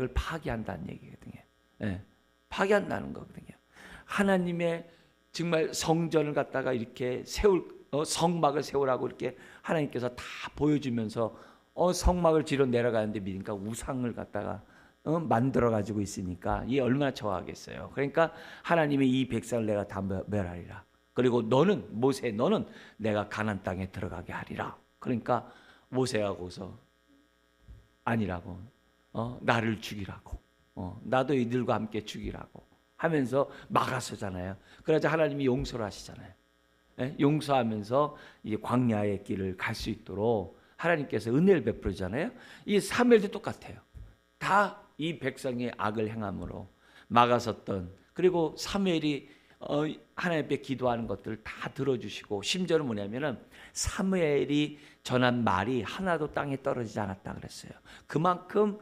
을 파괴한다는 얘기거든요. 예, 파괴한다는 거거든요. 하나님의 정말 성전을 갖다가 이렇게 성막을 세우라고 이렇게 하나님께서 다 보여주면서 성막을 지러 내려가는데 믿으니까 우상을 갖다가 만들어 가지고 있으니까 이게 얼마나 좋아하겠어요. 그러니까 하나님의 이 백성을 내가 다 멸하리라. 그리고 너는 모세, 너는 내가 가나안 땅에 들어가게 하리라. 그러니까 모세하고서 아니라고, 나를 죽이라고, 나도 이들과 함께 죽이라고 하면서 막아서잖아요. 그러자 하나님이 용서를 하시잖아요. 예? 용서하면서 이제 광야의 길을 갈 수 있도록 하나님께서 은혜를 베풀잖아요. 이 사무엘도 똑같아요. 다 이 백성의 악을 행함으로 막아섰던, 그리고 사무엘이 하나님 앞에 기도하는 것들을 다 들어주시고, 심지어는 뭐냐면은 사무엘이 전한 말이 하나도 땅에 떨어지지 않았다 그랬어요. 그만큼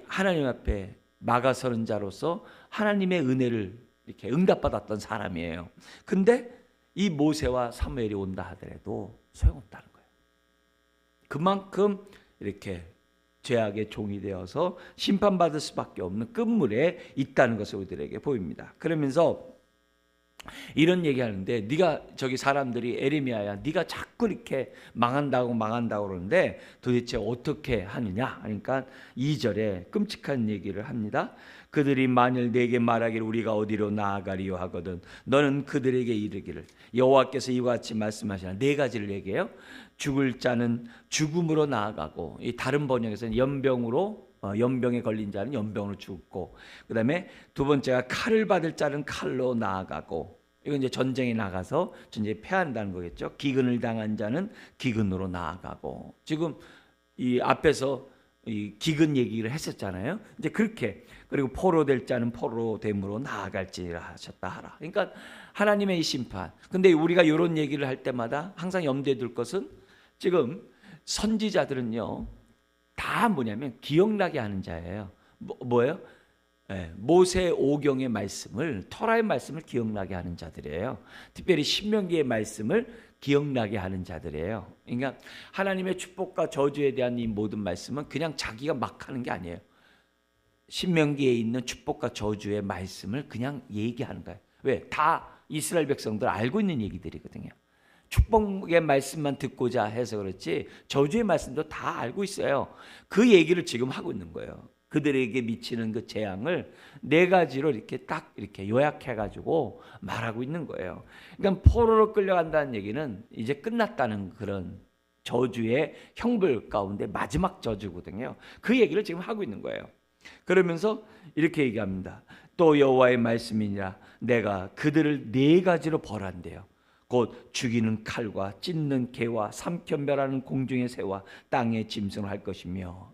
하나님 앞에 막아서는 자로서 하나님의 은혜를 이렇게 응답받았던 사람이에요. 근데 이 모세와 사무엘이 온다 하더라도 소용없다는 거예요. 그만큼 이렇게 죄악의 종이 되어서 심판받을 수밖에 없는 끝물에 있다는 것을 우리들에게 보입니다. 그러면서 이런 얘기하는데, 네가 저기 사람들이 에레미야야, 네가 자꾸 이렇게 망한다고 그러는데 도대체 어떻게 하느냐? 그러니까 2절에 끔찍한 얘기를 합니다. 그들이 만일 내게 말하기를 우리가 어디로 나아가리요 하거든 너는 그들에게 이르기를 여호와께서 이와 같이 말씀하시나. 네 가지를 얘기해요. 죽을 자는 죽음으로 나아가고, 이 다른 번역에서는 연병에 걸린 자는 연병으로 죽고, 그 다음에 두 번째가 칼을 받을 자는 칼로 나아가고, 이건 이제 전쟁에 나가서 전쟁에 패한다는 거겠죠. 기근을 당한 자는 기근으로 나아가고, 지금 이 앞에서 이 기근 얘기를 했었잖아요. 이제 그렇게, 그리고 포로될 자는 포로됨으로 나아갈지라 하셨다 하라. 그러니까 하나님의 이 심판. 근데 우리가 이런 얘기를 할 때마다 항상 염두에 둘 것은, 지금 선지자들은요 다 뭐냐면 기억나게 하는 자예요. 뭐예요? 모세 오경의 말씀을, 토라의 말씀을 기억나게 하는 자들이에요. 특별히 신명기의 말씀을 기억나게 하는 자들이에요. 그러니까 하나님의 축복과 저주에 대한 이 모든 말씀은 그냥 자기가 막 하는 게 아니에요. 신명기에 있는 축복과 저주의 말씀을 그냥 얘기하는 거예요. 왜? 다 이스라엘 백성들 알고 있는 얘기들이거든요. 축복의 말씀만 듣고자 해서 그렇지 저주의 말씀도 다 알고 있어요. 그 얘기를 지금 하고 있는 거예요. 그들에게 미치는 그 재앙을 네 가지로 이렇게 딱 이렇게 요약해 가지고 말하고 있는 거예요. 그러니까 포로로 끌려간다는 얘기는 이제 끝났다는 그런 저주의 형벌 가운데 마지막 저주거든요. 그 얘기를 지금 하고 있는 거예요. 그러면서 이렇게 얘기합니다. 또 여호와의 말씀이니라. 내가 그들을 네 가지로 벌한대요. 곧 죽이는 칼과 찢는 개와 삼켜멸하는 공중의 새와 땅의 짐승을 할 것이며.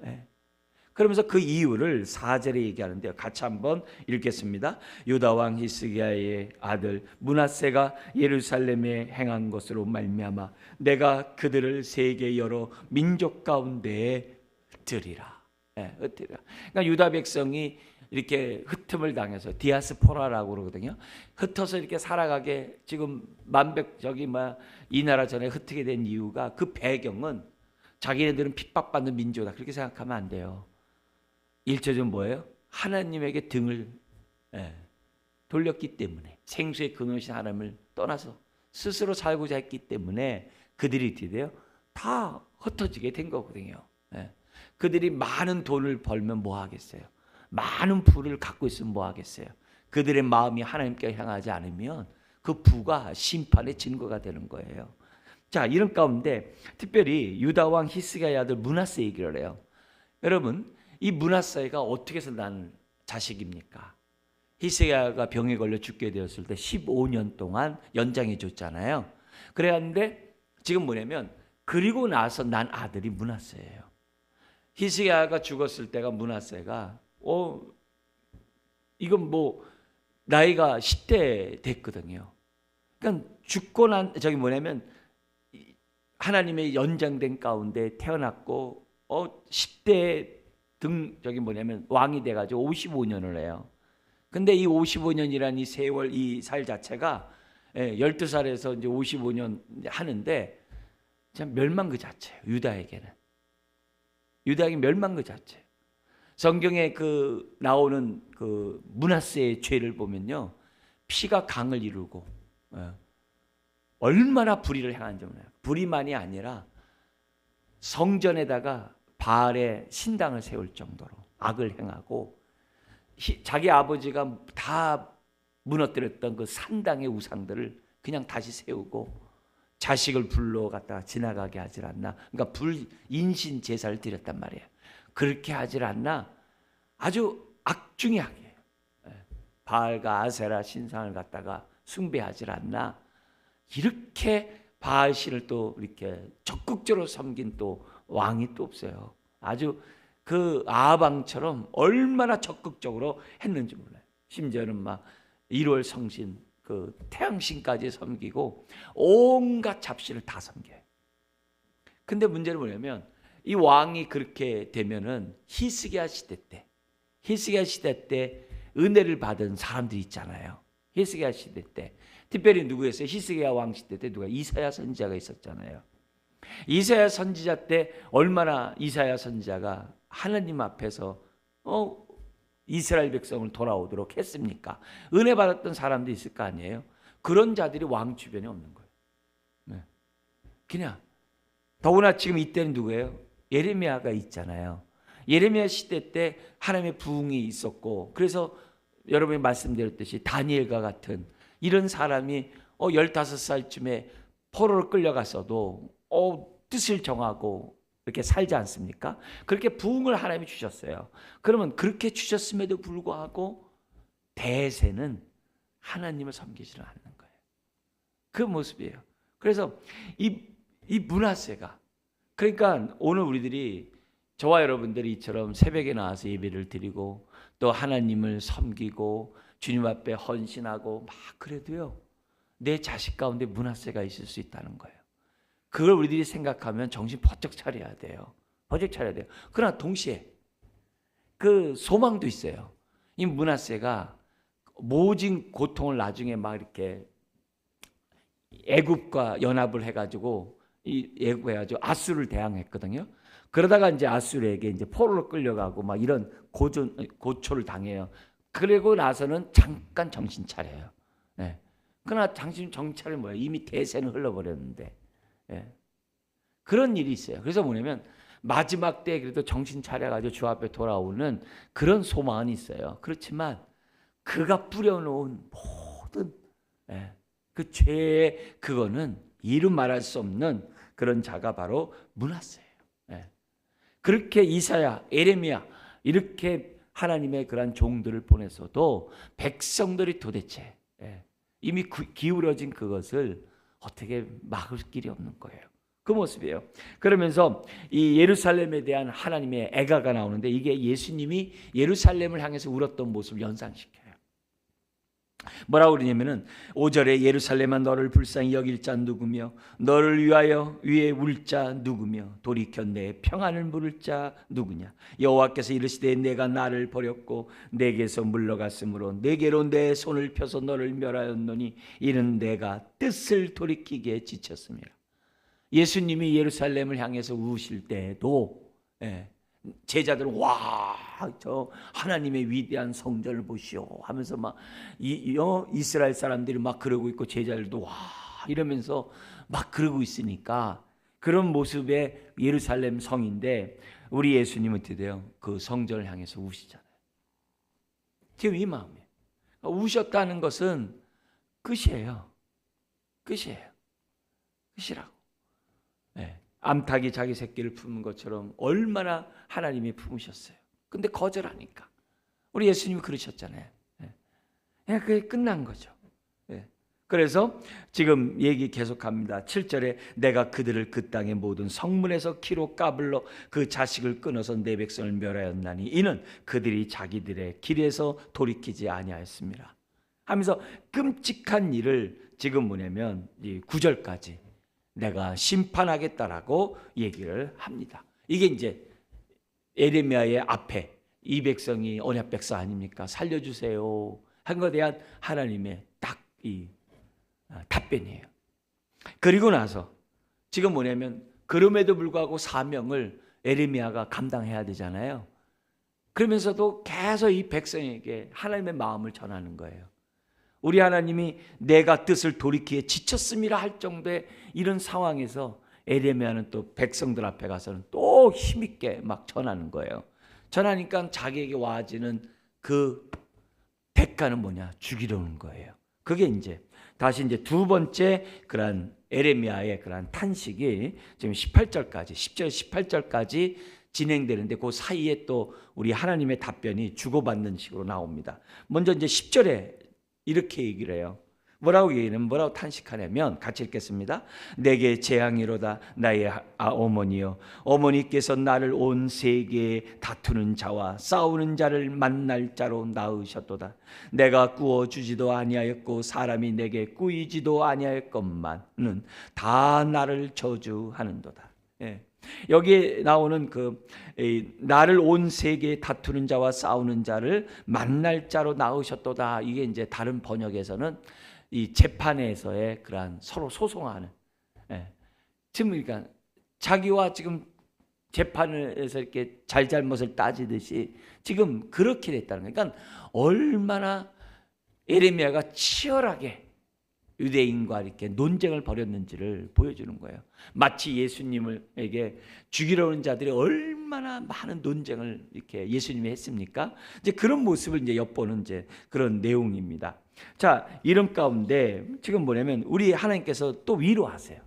그러면서 그 이유를 4절에 얘기하는데요. 같이 한번 읽겠습니다. 유다 왕 히스기야의 아들 므낫세가 예루살렘에 행한 것으로 말미암아 내가 그들을 세계 여러 민족 가운데에 흩으리라. 흩으리라. 그러니까 유다 백성이 이렇게 흩음을 당해서 디아스포라라고 그러거든요. 흩어서 이렇게 살아가게 지금 이 나라 전에 흩게 된 이유가, 그 배경은 자기네들은 핍박받는 민족이다 그렇게 생각하면 안 돼요. 일조는 뭐예요? 하나님에게 등을 돌렸기 때문에, 생수의 근원이신 하나님을 떠나서 스스로 살고자 했기 때문에 그들이 어떻게 돼요? 다 흩어지게 된 거거든요. 그들이 많은 돈을 벌면 뭐 하겠어요? 많은 부를 갖고 있으면 뭐 하겠어요? 그들의 마음이 하나님께 향하지 않으면 그 부가 심판의 증거가 되는 거예요. 자, 이런 가운데 특별히 유다 왕 히스기야의 아들 므낫세 얘기를 해요. 여러분, 이 므낫세가 어떻게 해서 난 자식입니까? 히스기야가 병에 걸려 죽게 되었을 때 15년 동안 연장해 줬잖아요. 그랬는데 지금 뭐냐면, 그리고 나서 난 아들이 므낫세예요. 히스기야가 죽었을 때가 므낫세가 이건 뭐 나이가 10대 됐거든요. 그러니까 죽고 난 하나님의 연장된 가운데 태어났고 10대 왕이 돼가지고 55년을 해요. 근데 이 55년이라는 이 세월, 이 살 자체가 12살에서 이제 55년 하는데 참 멸망 그 자체예요. 유다에게 멸망 그 자체. 성경에 그 나오는 그 므낫세의 죄를 보면요, 피가 강을 이루고 얼마나 불의를 행한지 몰라요. 불의만이 아니라 성전에다가 바알의 신당을 세울 정도로 악을 행하고, 자기 아버지가 다 무너뜨렸던 그 산당의 우상들을 그냥 다시 세우고, 자식을 불러 갖다가 지나가게 하질 않나. 그러니까 불인신 제사를 드렸단 말이에요. 그렇게 하질 않나. 아주 악중의 악이에요. 바알과 아세라 신상을 갖다가 숭배하질 않나. 이렇게 바알 신을 또 이렇게 적극적으로 섬긴 또 왕이 또 없어요. 아주 그 아합왕처럼 얼마나 적극적으로 했는지 몰라요. 심지어는 막 1월 성신 그 태양신까지 섬기고 온갖 잡신을 다 섬겨요. 근데 문제는 뭐냐면, 이 왕이 그렇게 되면은 히스기야 시대 때 은혜를 받은 사람들이 있잖아요. 히스기야 시대 때 특별히 누구였어요? 히스기야 왕 시대 때 누가? 이사야 선지자가 있었잖아요. 이사야 선지자 때 얼마나 이사야 선지자가 하나님 앞에서 이스라엘 백성을 돌아오도록 했습니까? 은혜 받았던 사람도 있을 거 아니에요. 그런 자들이 왕 주변에 없는 거예요. 네. 그냥 더구나 지금 이때는 누구예요? 예레미야가 있잖아요. 예레미야 시대 때 하나님의 부흥이 있었고, 그래서 여러분이 말씀드렸듯이 다니엘과 같은 이런 사람이 15살쯤에 포로로 끌려갔어도 뜻을 정하고 이렇게 살지 않습니까? 그렇게 부흥을 하나님이 주셨어요. 그러면 그렇게 주셨음에도 불구하고 대세는 하나님을 섬기지 않는 거예요. 그 모습이에요. 그래서 이 므낫세가, 그러니까 오늘 우리들이, 저와 여러분들이 이처럼 새벽에 나와서 예배를 드리고 또 하나님을 섬기고 주님 앞에 헌신하고 막 그래도요, 내 자식 가운데 므낫세가 있을 수 있다는 거예요. 그걸 우리들이 생각하면 정신 번쩍 차려야 돼요. 번쩍 차려야 돼요. 그러나 동시에 그 소망도 있어요. 이 므낫세가 모진 고통을 나중에 막 이렇게 애굽과 연합을 해가지고 애굽해가지고 아수를 대항했거든요. 그러다가 이제 아수르에게 이제 포로로 끌려가고 막 이런 고초를 당해요. 그리고 나서는 잠깐 정신 차려요. 네. 그러나 정신 차려 뭐예요? 이미 대세는 흘러버렸는데. 예. 그런 일이 있어요. 그래서 뭐냐면 마지막 때 그래도 정신 차려가지고 주 앞에 돌아오는 그런 소망은 있어요. 그렇지만 그가 뿌려놓은 모든 그 죄의 그거는 이루 말할 수 없는 그런 자가 바로 므낫세예요. 그렇게 이사야, 예레미야 이렇게 하나님의 그런 종들을 보내서도 백성들이 도대체 이미 기울어진 그것을 어떻게 막을 길이 없는 거예요. 그 모습이에요. 그러면서 이 예루살렘에 대한 하나님의 애가가 나오는데, 이게 예수님이 예루살렘을 향해서 울었던 모습을 연상시켜요. 뭐라고 그러냐면은 5절에 예루살렘아 너를 불쌍히 여길 자 누구며 너를 위하여 위에 울 자 누구며 돌이켜 내 평안을 물을 자 누구냐. 여호와께서 이르시되 내가 나를 버렸고 내게서 물러갔으므로 내게로 내 손을 펴서 너를 멸하였노니 이는 내가 뜻을 돌이키기에 지쳤습니다. 예수님이 예루살렘을 향해서 우실 때에도 제자들은 와, 저 하나님의 위대한 성전을 보시오 하면서 막 이스라엘 사람들이 막 그러고 있고 제자들도 와 이러면서 막 그러고 있으니까, 그런 모습의 예루살렘 성인데 우리 예수님은 어떻게 돼요? 그 성전을 향해서 우시잖아요. 지금 이 마음이에요. 우셨다는 것은 끝이에요. 끝이라고. 암탉이 자기 새끼를 품은 것처럼 얼마나 하나님이 품으셨어요. 근데 거절하니까. 우리 예수님이 그러셨잖아요. 그게 끝난 거죠. 그래서 지금 얘기 계속합니다. 7절에 내가 그들을 그 땅의 모든 성문에서 키로 까불러 그 자식을 끊어서 내 백성을 멸하였나니 이는 그들이 자기들의 길에서 돌이키지 아니하였습니다 하면서 끔찍한 일을 지금 뭐냐면 9절까지 내가 심판하겠다라고 얘기를 합니다. 이게 이제 예레미야의 앞에 이 백성이 언약 백성 아닙니까? 살려주세요 한 것에 대한 하나님의 딱 이 답변이에요. 그리고 나서 지금 뭐냐면 그럼에도 불구하고 사명을 예레미야가 감당해야 되잖아요. 그러면서도 계속 이 백성에게 하나님의 마음을 전하는 거예요. 우리 하나님이 내가 뜻을 돌이키에 지쳤음이라 할 정도의 이런 상황에서 에레미야는 또 백성들 앞에 가서는 또 힘있게 막 전하는 거예요. 전하니까 자기에게 와지는 그 대가는 뭐냐? 죽이려는 거예요. 그게 이제 다시 이제 두 번째 그런 에레미야의 그런 탄식이 지금 18절까지 10절 18절까지 진행되는데 그 사이에 또 우리 하나님의 답변이 주고받는 식으로 나옵니다. 먼저 이제 10절에 이렇게 얘기를 해요. 뭐라고 얘기는 뭐라고 탄식하냐면 같이 읽겠습니다. 내게 재앙이로다 나의 어머니여, 어머니께서 나를 온 세계에 다투는 자와 싸우는 자를 만날 자로 낳으셨도다. 내가 구워주지도 아니하였고 사람이 내게 꾸이지도 아니하였건만은 다 나를 저주하는도다. 예. 여기에 나오는 나를 온 세계에 다투는 자와 싸우는 자를 만날 자로 낳으셨도다. 이게 이제 다른 번역에서는 이 재판에서의 그러한 서로 소송하는, 지금 그러니까 자기와 지금 재판에서 이렇게 잘잘못을 따지듯이 지금 그렇게 됐다는 거예요. 그러니까 얼마나 에레미야가 치열하게 유대인과 이렇게 논쟁을 벌였는지를 보여주는 거예요. 마치 예수님에게 죽이려 하는 자들이 얼마나 많은 논쟁을 이렇게 예수님이 했습니까? 이제 그런 모습을 이제 엿보는 이제 그런 내용입니다. 자, 이런 가운데 지금 뭐냐면 우리 하나님께서 또 위로하세요.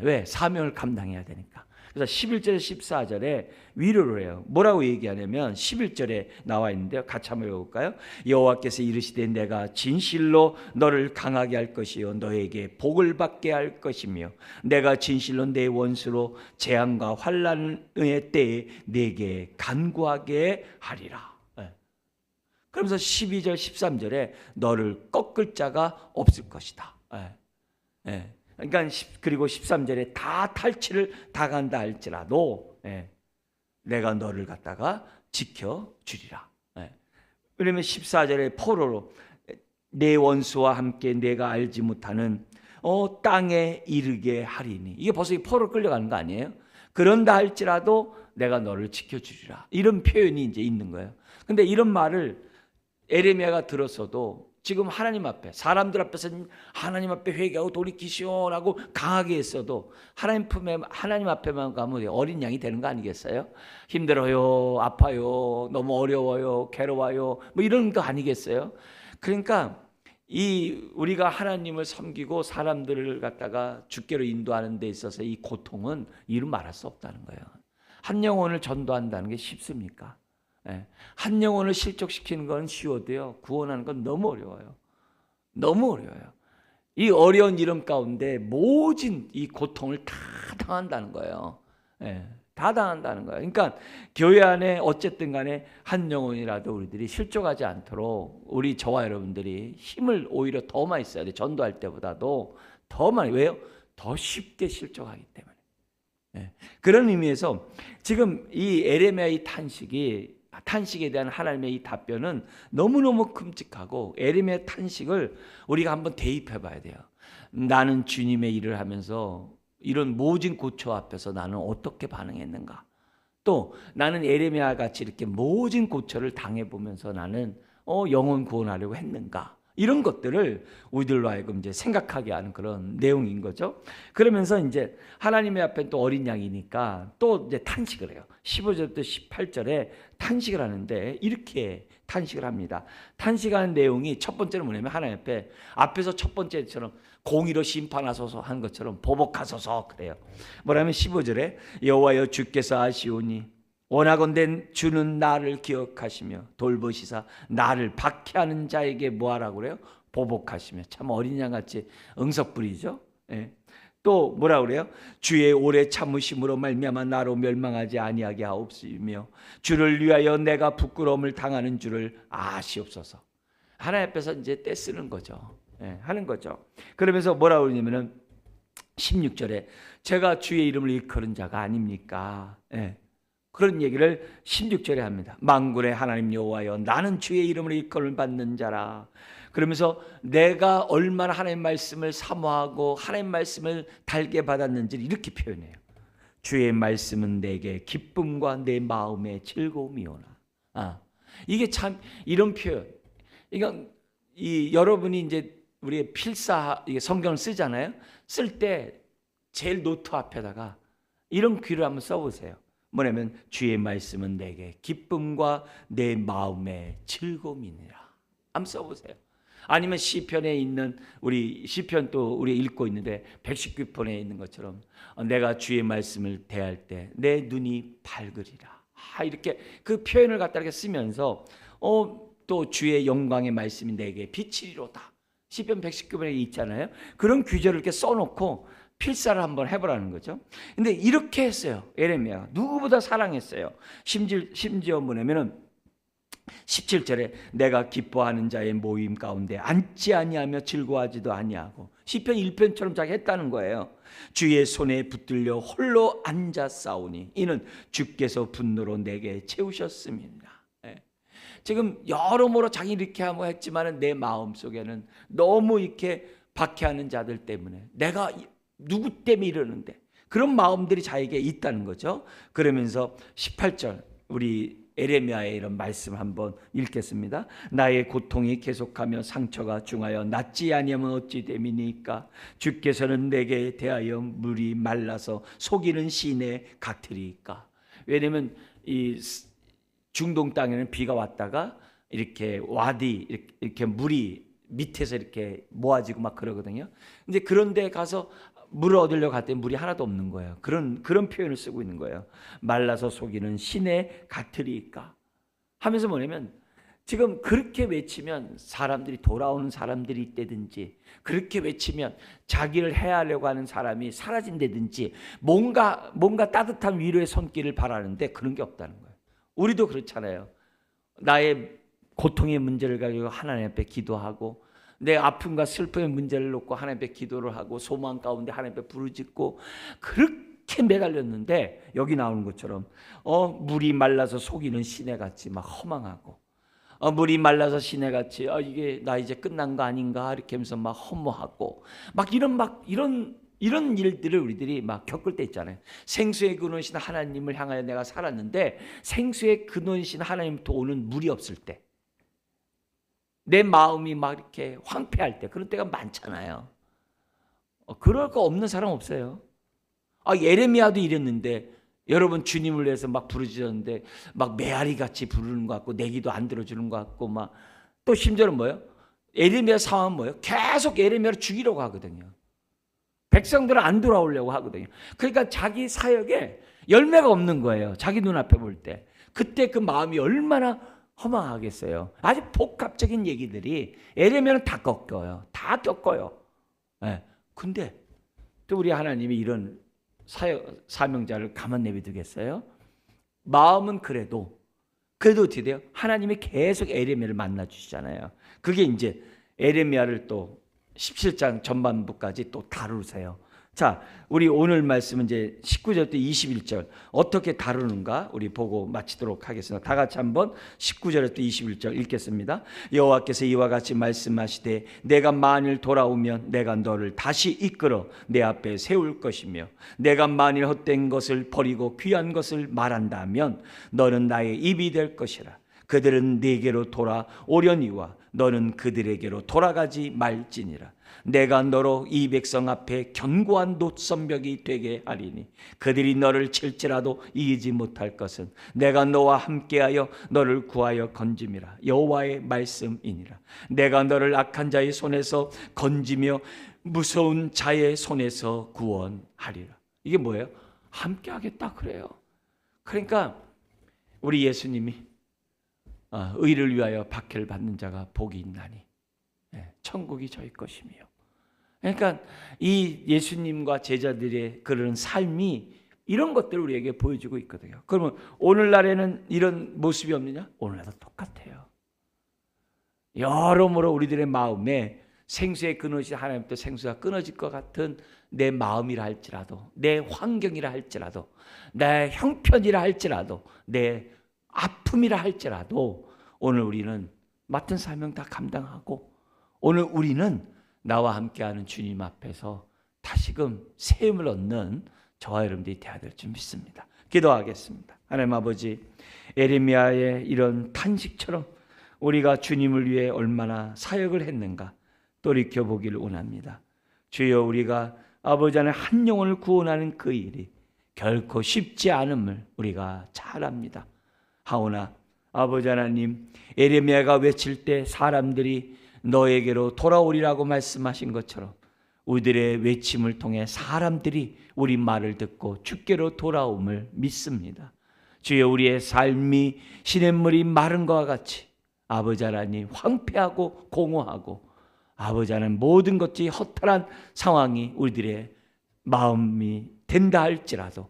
왜? 사명을 감당해야 되니까. 그래서 11절 14절에 위로를 해요. 뭐라고 얘기하냐면 11절에 나와 있는데요. 같이 한번 읽어볼까요? 여호와께서 이르시되 내가 진실로 너를 강하게 할 것이요 너에게 복을 받게 할 것이며 내가 진실로 내 원수로 재앙과 환난의 때에 내게 간구하게 하리라. 그러면서 12절 13절에 너를 꺾을 자가 없을 것이다. 그러니까 그리고 13절에 다 탈취를 당한다 할지라도 내가 너를 갖다가 지켜주리라. 왜냐하면 14절에 포로로 내 원수와 함께 내가 알지 못하는 땅에 이르게 하리니, 이게 벌써 포로로 끌려가는 거 아니에요? 그런다 할지라도 내가 너를 지켜주리라, 이런 표현이 이제 있는 거예요. 근데 이런 말을 에레미야가 들었어도 지금 하나님 앞에, 사람들 앞에서 하나님 앞에 회개하고 돌이키시오라고 강하게 했어도 하나님 앞에만 가면 어린 양이 되는 거 아니겠어요? 힘들어요, 아파요, 너무 어려워요, 괴로워요, 뭐 이런 거 아니겠어요? 그러니까 우리가 하나님을 섬기고 사람들을 갖다가 주께로 인도하는 데 있어서 이 고통은 이루 말할 수 없다는 거예요. 한 영혼을 전도한다는 게 쉽습니까? 한 영혼을 실족시키는 건 쉬워도요, 구원하는 건 너무 어려워요. 너무 어려워요. 이 어려운 이름 가운데 모진 이 고통을 다 당한다는 거예요. 다 당한다는 거예요. 그러니까 교회 안에 어쨌든 간에 한 영혼이라도 우리들이 실족하지 않도록 저와 여러분들이 힘을 오히려 더 많이 써야 돼요. 전도할 때보다도 더 많이. 왜요? 더 쉽게 실족하기 때문에. 그런 의미에서 지금 이 에레미야의 탄식에 대한 하나님의 이 답변은 너무너무 끔찍하고, 에레미야의 탄식을 우리가 한번 대입해 봐야 돼요. 나는 주님의 일을 하면서 이런 모진 고초 앞에서 나는 어떻게 반응했는가? 또 나는 에레미야 같이 이렇게 모진 고초를 당해보면서 나는 영혼 구원하려고 했는가? 이런 것들을 우리들로 하여금 이제 생각하게 하는 그런 내용인 거죠. 그러면서 이제 하나님의 앞에 또 어린 양이니까 또 이제 탄식을 해요. 15절부터 18절에 탄식을 하는데 이렇게 탄식을 합니다. 탄식하는 내용이 첫 번째는 뭐냐면 하나님 앞에서 첫 번째처럼 공의로 심판하소서 한 것처럼 보복하소서 그래요. 뭐라면 15절에 여호와여 주께서 아시오니 원하건대 주는 나를 기억하시며 돌보시사 나를 박해하는 자에게 뭐하라고 그래요? 보복하시며. 참 어린 양같이 응석부리죠. 또 뭐라고 그래요? 주의 오래 참으심으로 말미암아 나로 멸망하지 아니하게 하옵시며 주를 위하여 내가 부끄러움을 당하는 줄을 아시옵소서. 하나님 앞에서 이제 떼쓰는 거죠. 하는 거죠. 그러면서 뭐라고 그러냐면은 16절에 제가 주의 이름을 일컬은 자가 아닙니까? 그런 얘기를 16절에 합니다. 만군의 하나님 여호와여 나는 주의 이름을 일컬을 받는 자라. 그러면서 내가 얼마나 하나님 말씀을 사모하고 하나님 말씀을 달게 받았는지를 이렇게 표현해요. 주의 말씀은 내게 기쁨과 내 마음의 즐거움이오나. 이게 참 이런 표현. 이건 여러분이 이제 우리의 이게 성경을 쓰잖아요. 쓸 때 제일 노트 앞에다가 이런 귀를 한번 써보세요. 뭐냐면 주의 말씀은 내게 기쁨과 내 마음의 즐거움이니라. 한번 써보세요. 아니면 시편에 있는 우리 시편 또 우리 읽고 있는데 119편에 있는 것처럼 내가 주의 말씀을 대할 때 내 눈이 밝으리라. 이렇게 그 표현을 갖다 이렇게 쓰면서 또 주의 영광의 말씀이 내게 비치리로다. 시편 119편에 있잖아요. 그런 규절을 이렇게 써놓고 필사를 한번 해보라는 거죠. 근데 이렇게 했어요. 예레미야가 누구보다 사랑했어요. 심지어 뭐냐면은 17절에 내가 기뻐하는 자의 모임 가운데 앉지 아니하며 즐거워하지도 아니하고 시편 1편처럼 자기 했다는 거예요. 주의 손에 붙들려 홀로 앉아 싸우니 이는 주께서 분노로 내게 채우셨음이니라. 지금 여러모로 자기 이렇게 하고 했지만 내 마음속에는 너무 이렇게 박해하는 자들 때문에 내가 누구 때문에 이러는데 그런 마음들이 자기에게 있다는 거죠. 그러면서 18절 우리 에레미야의 이런 말씀 한번 읽겠습니다. 나의 고통이 계속하며 상처가 중하여 낫지 아니하면 어찌 됨이니까 주께서는 내게 대하여 물이 말라서 속이는 시내 같으리까. 왜냐하면 이 중동 땅에는 비가 왔다가 이렇게 와디 이렇게 물이 밑에서 이렇게 모아지고 막 그러거든요. 근데 그런데 가서 물을 얻으려고 갔더니 물이 하나도 없는 거예요. 그런 표현을 쓰고 있는 거예요. 말라서 속이는 시내 같으리까 하면서 뭐냐면 지금 그렇게 외치면 사람들이 돌아오는 사람들이 있다든지 그렇게 외치면 자기를 해하려고 하는 사람이 사라진다든지 뭔가 따뜻한 위로의 손길을 바라는데 그런 게 없다는 거예요. 우리도 그렇잖아요. 나의 고통의 문제를 가지고 하나님 앞에 기도하고 내 아픔과 슬픔의 문제를 놓고 하나님 앞에 기도를 하고 소망 가운데 하나님 앞에 부르짖고 그렇게 매달렸는데 여기 나오는 것처럼 물이 말라서 속이는 시내같이 막 허망하고 물이 말라서 시내같이 이게 나 이제 끝난 거 아닌가 이렇게 하면서 막 허무하고 이런 일들을 우리들이 막 겪을 때 있잖아요. 생수의 근원이신 하나님을 향하여 내가 살았는데 생수의 근원이신 하나님부터 오는 물이 없을 때 내 마음이 막 이렇게 황폐할 때 그런 때가 많잖아요. 그럴 거 없는 사람 없어요. 예레미야도 이랬는데 여러분 주님을 위해서 막 부르짖었는데 막 메아리같이 부르는 것 같고 내기도 안 들어주는 것 같고 막 또 심지어는 뭐예요? 예레미야 상황은 뭐예요? 계속 예레미야를 죽이려고 하거든요. 백성들은 안 돌아오려고 하거든요. 그러니까 자기 사역에 열매가 없는 거예요. 자기 눈앞에 볼 때. 그때 그 마음이 얼마나 허망하겠어요. 아주 복합적인 얘기들이 예레미야는 다 겪어요. 다 겪어요. 근데 또 우리 하나님이 이런 사명자를 가만 내비두겠어요? 마음은 그래도 어떻게 돼요? 하나님이 계속 예레미야를 만나 주시잖아요. 그게 이제 예레미야를 또 17장 전반부까지 또 다루세요. 자, 우리 오늘 말씀은 이제 19절부터 21절 어떻게 다루는가 우리 보고 마치도록 하겠습니다. 다 같이 한번 19절부터 21절 읽겠습니다. 여호와께서 이와 같이 말씀하시되 내가 만일 돌아오면 내가 너를 다시 이끌어 내 앞에 세울 것이며 내가 만일 헛된 것을 버리고 귀한 것을 말한다면 너는 나의 입이 될 것이라. 그들은 네게로 돌아오려니와 너는 그들에게로 돌아가지 말지니라. 내가 너로 이 백성 앞에 견고한 놋선벽이 되게 하리니 그들이 너를 칠지라도 이기지 못할 것은 내가 너와 함께하여 너를 구하여 건짐이라. 여호와의 말씀이니라. 내가 너를 악한 자의 손에서 건지며 무서운 자의 손에서 구원하리라. 이게 뭐예요? 함께하겠다 그래요. 그러니까 우리 예수님이 의를 위하여 박해를 받는 자가 복이 있나니 천국이 저희 것이며. 그러니까 이 예수님과 제자들의 그런 삶이 이런 것들을 우리에게 보여주고 있거든요. 그러면 오늘날에는 이런 모습이 없느냐? 오늘날도 똑같아요. 여러모로 우리들의 마음에 생수의 근원이신 하나님부터 생수가 끊어질 것 같은 내 마음이라 할지라도 내 환경이라 할지라도 내 형편이라 할지라도 내 아픔이라 할지라도 오늘 우리는 맡은 사명 다 감당하고 오늘 우리는 나와 함께하는 주님 앞에서 다시금 세움을 얻는 저와 여러분들이 되어야 될 줄 믿습니다. 기도하겠습니다. 하나님 아버지, 에레미야의 이런 탄식처럼 우리가 주님을 위해 얼마나 사역을 했는가 돌이켜보기를 원합니다. 주여, 우리가 아버지 하나님 한 영혼을 구원하는 그 일이 결코 쉽지 않음을 우리가 잘 압니다. 하오나 아버지 하나님, 에레미야가 외칠 때 사람들이 너에게로 돌아오리라고 말씀하신 것처럼 우리들의 외침을 통해 사람들이 우리 말을 듣고 주께로 돌아옴을 믿습니다. 주여, 우리의 삶이 시냇물이 마른 것과 같이 아버지 하나님 황폐하고 공허하고 아버지 하나님 모든 것이 허탈한 상황이 우리들의 마음이 된다 할지라도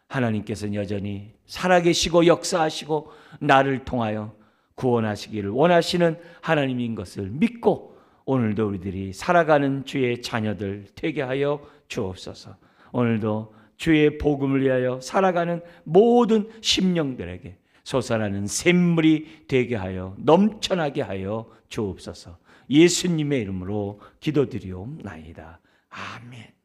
하나님께서는 여전히 살아계시고 역사하시고 나를 통하여 구원하시기를 원하시는 하나님인 것을 믿고 오늘도 우리들이 살아가는 주의 자녀들 되게 하여 주옵소서. 오늘도 주의 복음을 위하여 살아가는 모든 심령들에게 솟아나는 샘물이 되게 하여 넘쳐나게 하여 주옵소서. 예수님의 이름으로 기도드리옵나이다. 아멘.